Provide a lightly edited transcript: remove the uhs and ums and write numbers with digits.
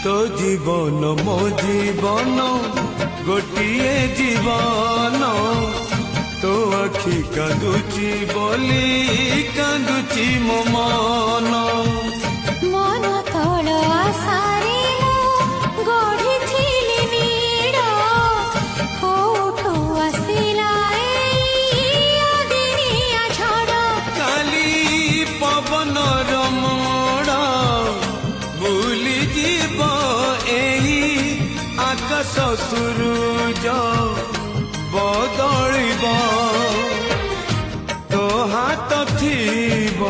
तो जीवन मो जीवन गोटिए जीवन तो आखि कांदुची बोली कांदुची मो मन मन तल आशारे गढ़ी थिली नीड़ कोठो आसिला दिनिया झड़ काली पवन रमण भूली जीव एही आकाश सूरज बदलिब तो हाथ थिब